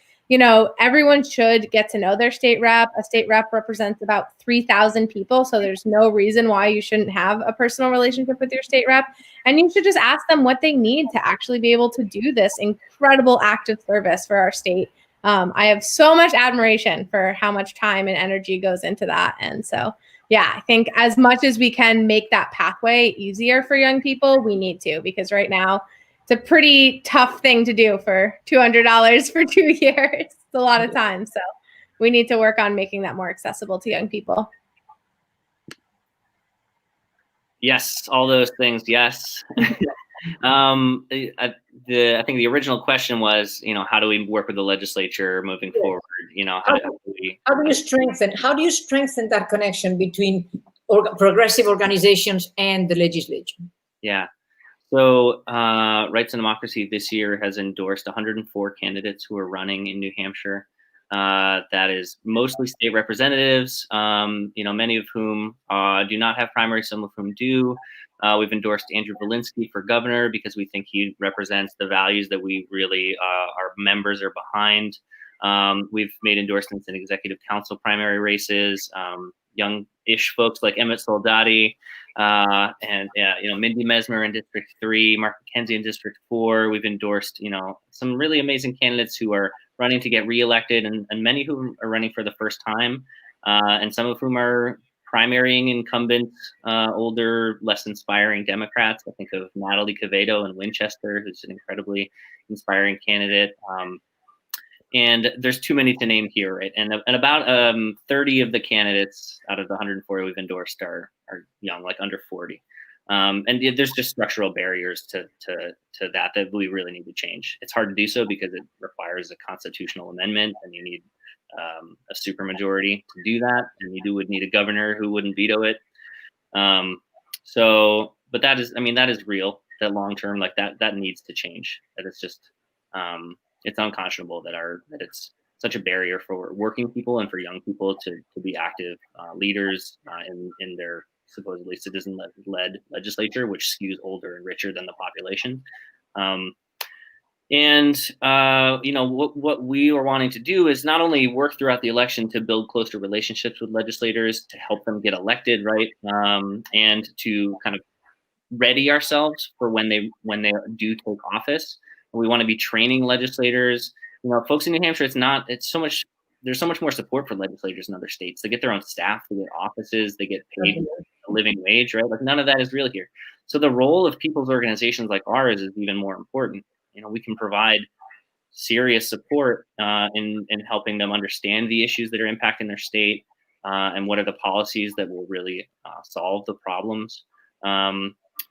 everyone should get to know their state rep. A state rep represents about 3,000 people. So there's no reason why you shouldn't have a personal relationship with your state rep. And you should just ask them what they need to actually be able to do this incredible act of service for our state. I have so much admiration for how much time and energy goes into that. And so, yeah, I think as much as we can make that pathway easier for young people, we need to, because right now, it's a pretty tough thing to do for $200 for 2 years. It's a lot of time. So we need to work on making that more accessible to young people. Yes, all those things. Yes. I think the original question was, how do we work with the legislature moving forward? How do you strengthen that connection between progressive organizations and the legislature? Yeah. So Rights and Democracy this year has endorsed 104 candidates who are running in New Hampshire. That is mostly state representatives, many of whom do not have primaries, some of whom do. We've endorsed Andrew Volinsky for governor because we think he represents the values that we really, our members are behind. We've made endorsements in executive council primary races. young-ish folks like Emmett Soldati, and Mindy Mesmer in District 3, Mark McKenzie in District 4. We've endorsed, some really amazing candidates who are running to get reelected, and many who are running for the first time, and some of whom are primarying incumbent, older, less inspiring Democrats. I think of Natalie Quevedo in Winchester, who's an incredibly inspiring candidate. And there's too many to name here, right? And about 30 of the candidates out of the 140 we've endorsed are young, like under 40. And there's just structural barriers to that we really need to change. It's hard to do so because it requires a constitutional amendment, and you need a supermajority to do that, and you would need a governor who wouldn't veto it. But that is real. That long term, like that needs to change. That it's just it's unconscionable that it's such a barrier for working people and for young people to be active leaders in their supposedly citizen-led legislature, which skews older and richer than the population. What we are wanting to do is not only work throughout the election to build closer relationships with legislators, to help them get elected, right, and to kind of ready ourselves for when they do take office. We want to be training legislators. Folks in New Hampshire, there's so much more support for legislators in other states. They get their own staff, they get offices, they get paid a living wage, right? Like none of that is real here. So the role of people's organizations like ours is even more important. We can provide serious support in helping them understand the issues that are impacting their state, and what are the policies that will really solve the problems,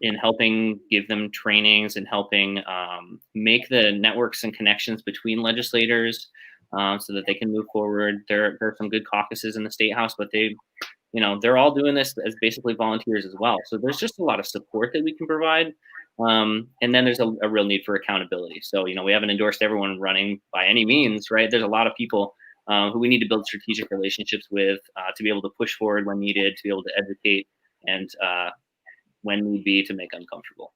in helping give them trainings and helping make the networks and connections between legislators so that they can move forward. There are some good caucuses in the State House, but they're all doing this as basically volunteers as well. So there's just a lot of support that we can provide. And then there's a real need for accountability. So, we haven't endorsed everyone running by any means, right? There's a lot of people who we need to build strategic relationships with to be able to push forward when needed, to be able to educate, and when need be to make uncomfortable.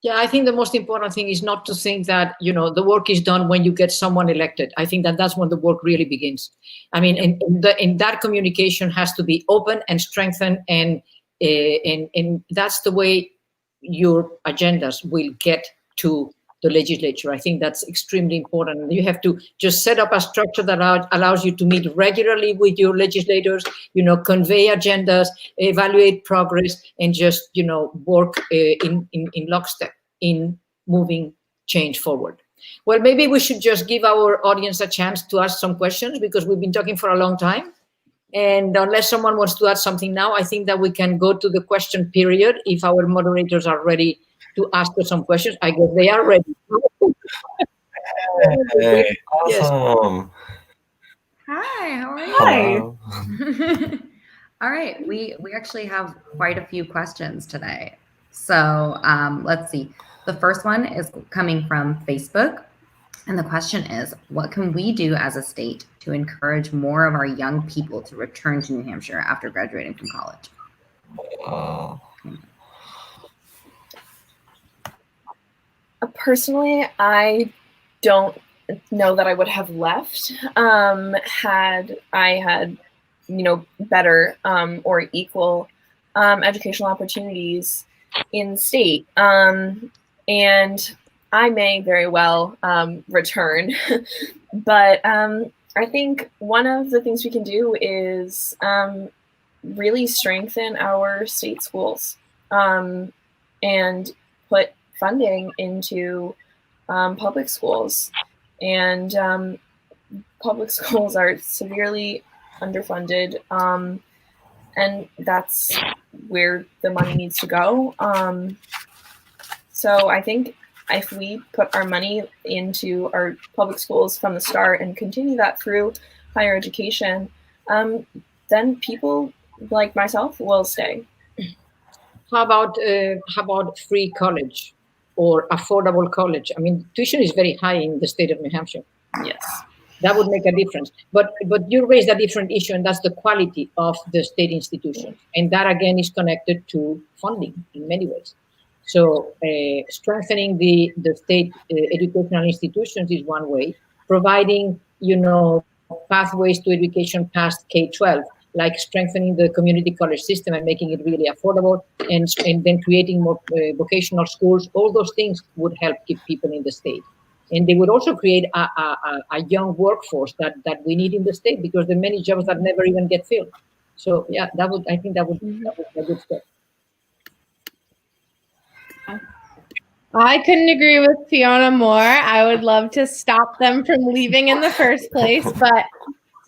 Yeah, I think the most important thing is not to think that, the work is done when you get someone elected. I think that's when the work really begins. I mean, and that communication has to be open and strengthened, and that's the way your agendas will get to the legislature. I think that's extremely important. You have to just set up a structure that allows you to meet regularly with your legislators, convey agendas, evaluate progress, and just, work in lockstep in moving change forward. Well, maybe we should just give our audience a chance to ask some questions, because we've been talking for a long time. And unless someone wants to add something now, I think that we can go to the question period if our moderators are ready to ask us some questions. I guess they are ready. Hey, awesome. Hi, how are you? Hi. All right, we actually have quite a few questions today. So let's see. The first one is coming from Facebook. And the question is, what can we do as a state to encourage more of our young people to return to New Hampshire after graduating from college? Personally, I don't know that I would have left had I had, better or equal educational opportunities in state. And I may very well return, but I think one of the things we can do is really strengthen our state schools and put funding into public schools. And public schools are severely underfunded, and that's where the money needs to go. So I think if we put our money into our public schools from the start and continue that through higher education, then people like myself will stay. How about free college or affordable college? I mean, tuition is very high in the state of New Hampshire. Yes. That would make a difference. But you raised a different issue, and that's the quality of the state institutions. And that, again, is connected to funding in many ways. So strengthening the state educational institutions is one way. Providing, pathways to education past K-12, like strengthening the community college system and making it really affordable, and then creating more vocational schools. All those things would help keep people in the state. And they would also create a young workforce that we need in the state, because there are many jobs that never even get filled. So yeah, I think that would be a good step. I couldn't agree with Fiona more. I would love to stop them from leaving in the first place, but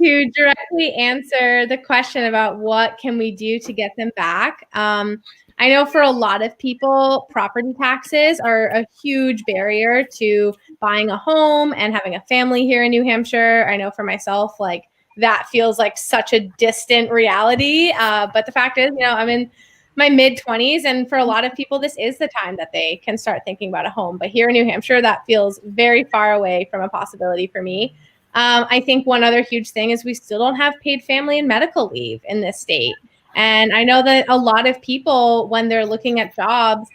to directly answer the question about what can we do to get them back, I know for a lot of people, property taxes are a huge barrier to buying a home and having a family here in New Hampshire. I know for myself, like, that feels like such a distant reality. But the fact is, I'm in my mid-20s, and for a lot of people, this is the time that they can start thinking about a home. But here in New Hampshire, that feels very far away from a possibility for me. I think one other huge thing is we still don't have paid family and medical leave in this state. And I know that a lot of people, when they're looking at jobs,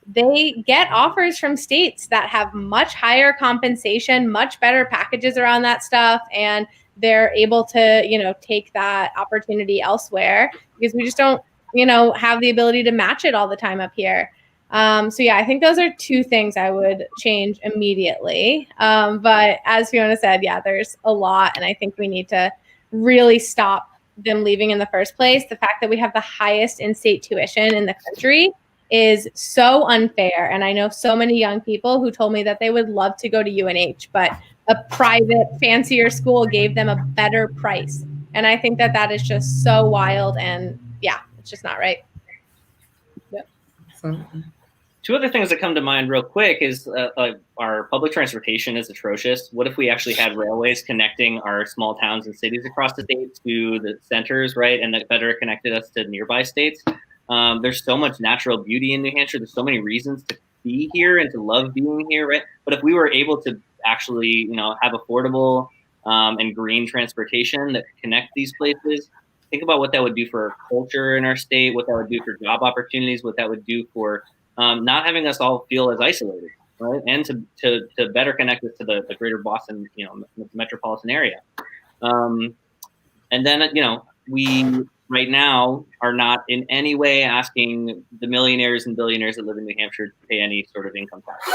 they get offers from states that have much higher compensation, much better packages around that stuff, and they're able to, take that opportunity elsewhere, because we just don't, have the ability to match it all the time up here. So yeah, I think those are two things I would change immediately. But as Fiona said, yeah, there's a lot, and I think we need to really stop them leaving in the first place. The fact that we have the highest in-state tuition in the country is so unfair. And I know so many young people who told me that they would love to go to UNH, but a private, fancier school gave them a better price. And I think that is just so wild, and yeah, it's just not right. Yep. Two other things that come to mind real quick is our public transportation is atrocious. What if we actually had railways connecting our small towns and cities across the state to the centers, right? And that better connected us to nearby states. There's so much natural beauty in New Hampshire. There's so many reasons to be here and to love being here, right? But if we were able to actually, have affordable and green transportation that connect these places, think about what that would do for culture in our state, what that would do for job opportunities, what that would do for not having us all feel as isolated, right? And to better connect us to the greater Boston, metropolitan area. And then, we right now are not in any way asking the millionaires and billionaires that live in New Hampshire to pay any sort of income tax.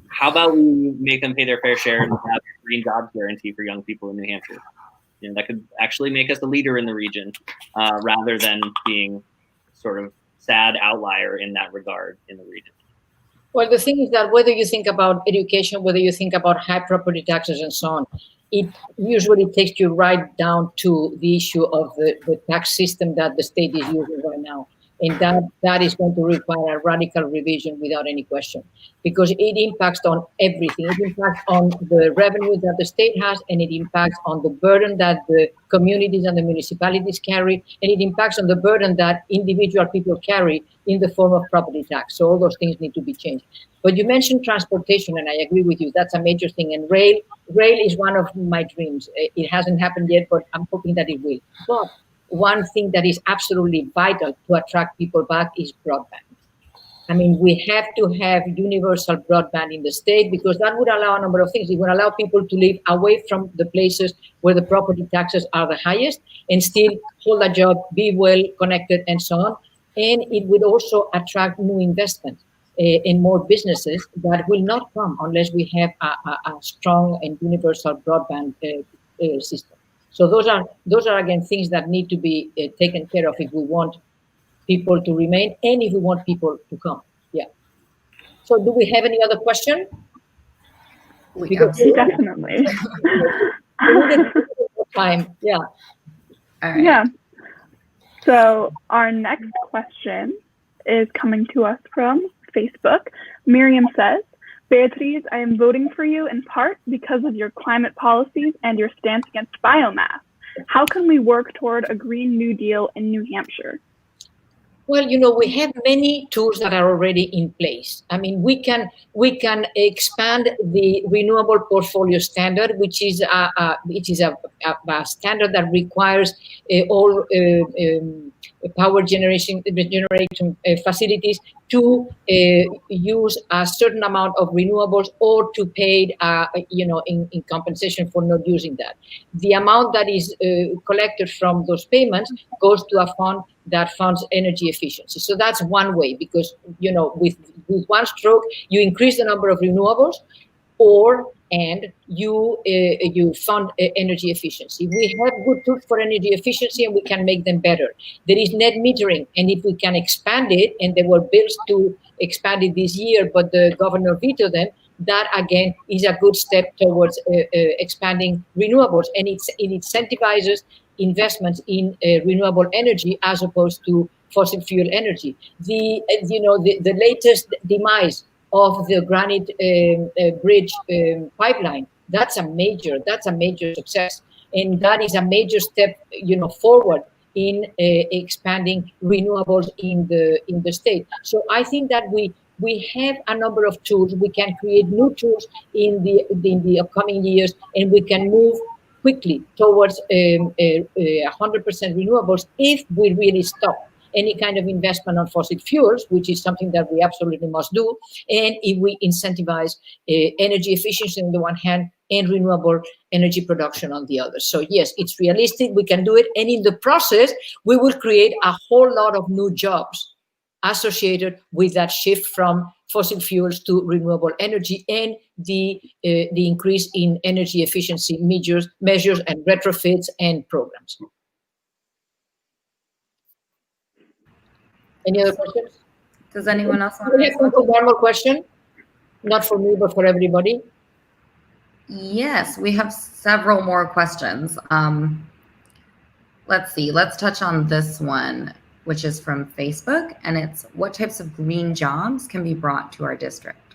How about we make them pay their fair share and have a green jobs guarantee for young people in New Hampshire? That could actually make us a leader in the region, rather than being sort of sad outlier in that regard in the region. Well, the thing is that whether you think about education, whether you think about high property taxes and so on, it usually takes you right down to the issue of the tax system that the state is using right now. And that is going to require a radical revision without any question, because it impacts on everything. It impacts on the revenue that the state has, and it impacts on the burden that the communities and the municipalities carry, and it impacts on the burden that individual people carry in the form of property tax. So all those things need to be changed. But you mentioned transportation, and I agree with you. That's a major thing. And rail is one of my dreams. It hasn't happened yet, but I'm hoping that it will. But one thing that is absolutely vital to attract people back is broadband. I mean, we have to have universal broadband in the state, because that would allow a number of things. It would allow people to live away from the places where the property taxes are the highest and still hold a job, be well connected, and so on. And it would also attract new investment in more businesses that will not come unless we have a strong and universal broadband system. So those are again things that need to be taken care of if we want people to remain and if we want people to come. Yeah. So do we have any other question? Definitely. Time. Yeah. All right. Yeah. So our next question is coming to us from Facebook. Miriam says, Beatriz, I am voting for you in part because of your climate policies and your stance against biomass. How can we work toward a Green New Deal in New Hampshire? Well, we have many tools that are already in place. I mean, we can expand the renewable portfolio standard, which is a standard that requires all power generation facilities to use a certain amount of renewables or to pay, in compensation for not using that. The amount that is collected from those payments goes to a fund that funds energy efficiency. So that's one way, because, with one stroke, you increase the number of renewables, and you fund energy efficiency. We have good tools for energy efficiency, and we can make them better. There is net metering, and if we can expand it, and there were bills to expand it this year, but the governor vetoed them, that again is a good step towards expanding renewables, and it incentivizes investments in renewable energy as opposed to fossil fuel energy. The latest demise of the Granite Bridge pipeline, that's a major success, and that is a major step, forward in expanding renewables in the state. So I think that we have a number of tools. We can create new tools in the upcoming years, and we can move quickly towards 100% renewables if we really stop any kind of investment on fossil fuels, which is something that we absolutely must do, and if we incentivize energy efficiency on the one hand and renewable energy production on the other. So yes, it's realistic, we can do it, and in the process, we will create a whole lot of new jobs associated with that shift from fossil fuels to renewable energy and the increase in energy efficiency measures and retrofits and programs. Any other questions? Does anyone else want We have time for one more question? Not for me, but for everybody. Yes, we have several more questions. Let's see. Let's touch on this one, which is from Facebook, and it's what types of green jobs can be brought to our district?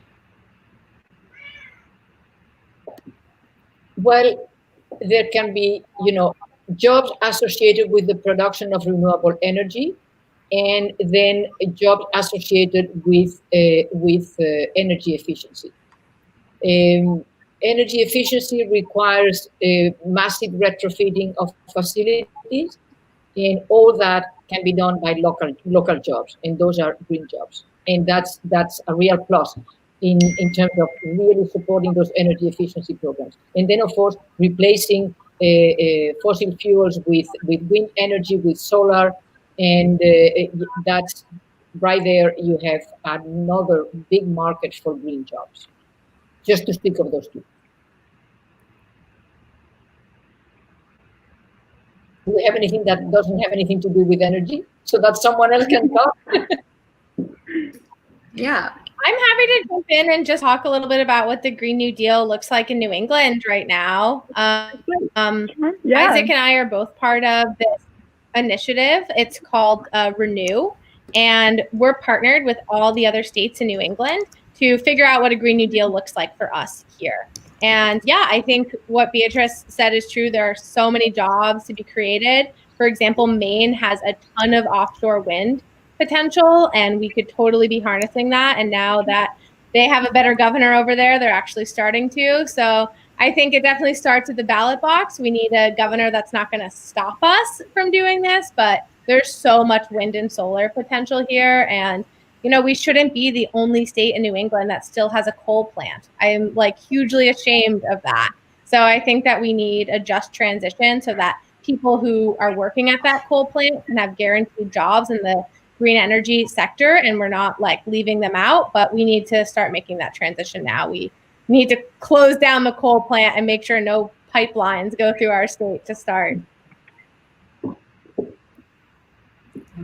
Well, there can be, jobs associated with the production of renewable energy, and then jobs associated with energy efficiency. Energy efficiency requires massive retrofitting of facilities, and all that can be done by local jobs, and those are green jobs. And that's a real plus in terms of really supporting those energy efficiency programs. And then, of course, replacing fossil fuels with wind energy, with solar, and that's right there. You have another big market for green jobs. Just to speak of those two. Do we have anything that doesn't have anything to do with energy, so that someone else can talk? Yeah. I'm happy to jump in and just talk a little bit about what the Green New Deal looks like in New England right now. Isaac and I are both part of this initiative. It's called Renew, and we're partnered with all the other states in New England to figure out what a Green New Deal looks like for us here. And yeah, I think what Beatriz said is true. There are so many jobs to be created. For example, Maine has a ton of offshore wind potential, and we could totally be harnessing that. And now that they have a better governor over there, they're actually starting to. So I think it definitely starts at the ballot box. We need a governor that's not going to stop us from doing this, but there's so much wind and solar potential here. And, we shouldn't be the only state in New England that still has a coal plant. I am hugely ashamed of that. So I think that we need a just transition so that people who are working at that coal plant can have guaranteed jobs in the green energy sector, and we're not leaving them out, but we need to start making that transition now. We need to close down the coal plant and make sure no pipelines go through our state to start.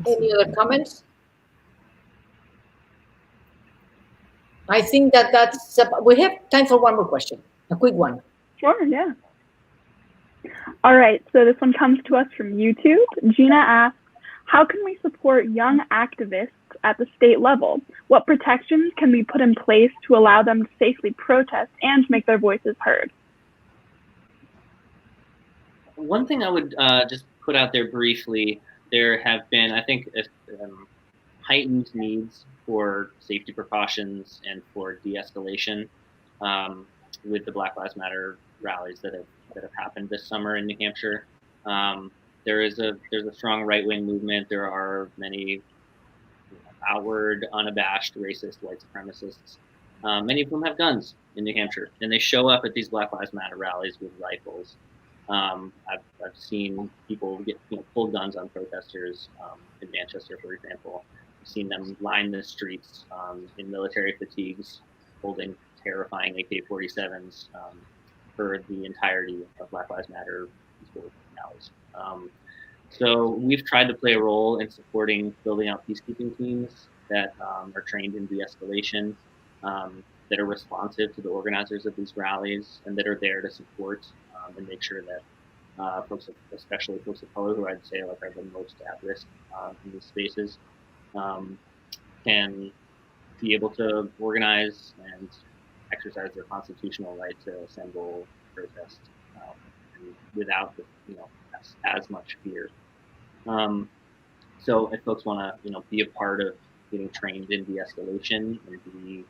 Any other comments? I think that's, we have time for one more question, a quick one. Sure, yeah. All right, so this one comes to us from YouTube. Gina asks, how can we support young activists at the state level? What protections can we put in place to allow them to safely protest and make their voices heard? One thing I would just put out there briefly, there have been, I think, heightened needs for safety precautions and for de-escalation with the Black Lives Matter rallies that have happened this summer in New Hampshire. there's a strong right-wing movement. There are many outward, unabashed, racist white supremacists. Many of them have guns in New Hampshire, and they show up at these Black Lives Matter rallies with rifles. I've seen people get pull guns on protesters in Manchester, for example. I've seen them line the streets in military fatigues, holding terrifying AK-47s for the entirety of Black Lives Matter peaceful rallies. So we've tried to play a role in supporting building out peacekeeping teams that are trained in de-escalation, that are responsive to the organizers of these rallies, and that are there to support and make sure that folks, especially folks of color, who I'd say are the most at risk in these spaces, can be able to organize and exercise their constitutional right to assemble, protest, without as much fear. So if folks want to be a part of getting trained in de-escalation and be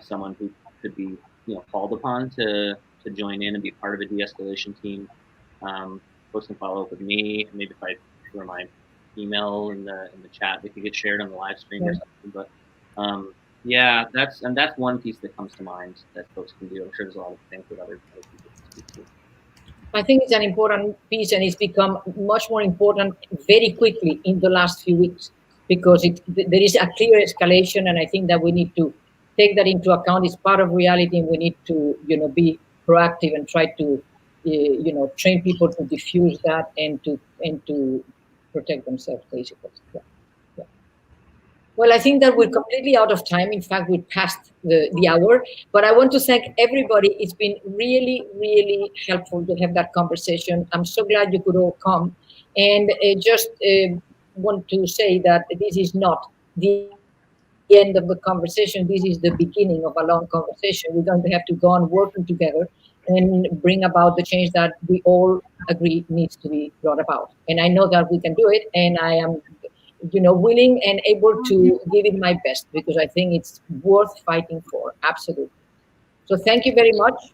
someone who could be called upon to join in and be part of a de-escalation team, folks can follow up with me. Maybe if I throw my email in the chat, it could get shared on the live stream or something. But that's one piece that comes to mind that folks can do. I'm sure there's a lot of things that other people can speak to. I think it's an important piece, and it's become much more important very quickly in the last few weeks, because there is a clear escalation, and I think that we need to take that into account. It's part of reality, and we need to be proactive and try to train people to diffuse that and to protect themselves, basically. Yeah. Well, I think that we're completely out of time. In fact, we passed the hour, but I want to thank everybody. It's been really, really helpful to have that conversation. I'm so glad you could all come. And just want to say that this is not the end of the conversation. This is the beginning of a long conversation. We're going to have to go on working together and bring about the change that we all agree needs to be brought about. And I know that we can do it, and I am willing and able to give it my best, because I think it's worth fighting for. Absolutely. So thank you very much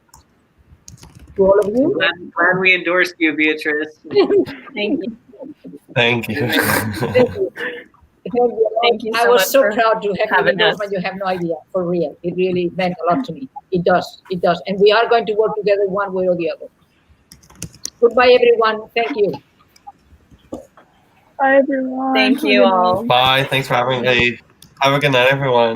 to all of you. I'm glad we endorsed you, Beatriz. Thank you. Thank you. Thank you. Thank you so I was much so for proud to have having the endorsement. us. You have no idea, for real. It really meant a lot to me. It does. And we are going to work together one way or the other. Goodbye, everyone. Thank you. Bye, everyone. Thank you all. Bye. Thanks for having me. Have a good night, everyone.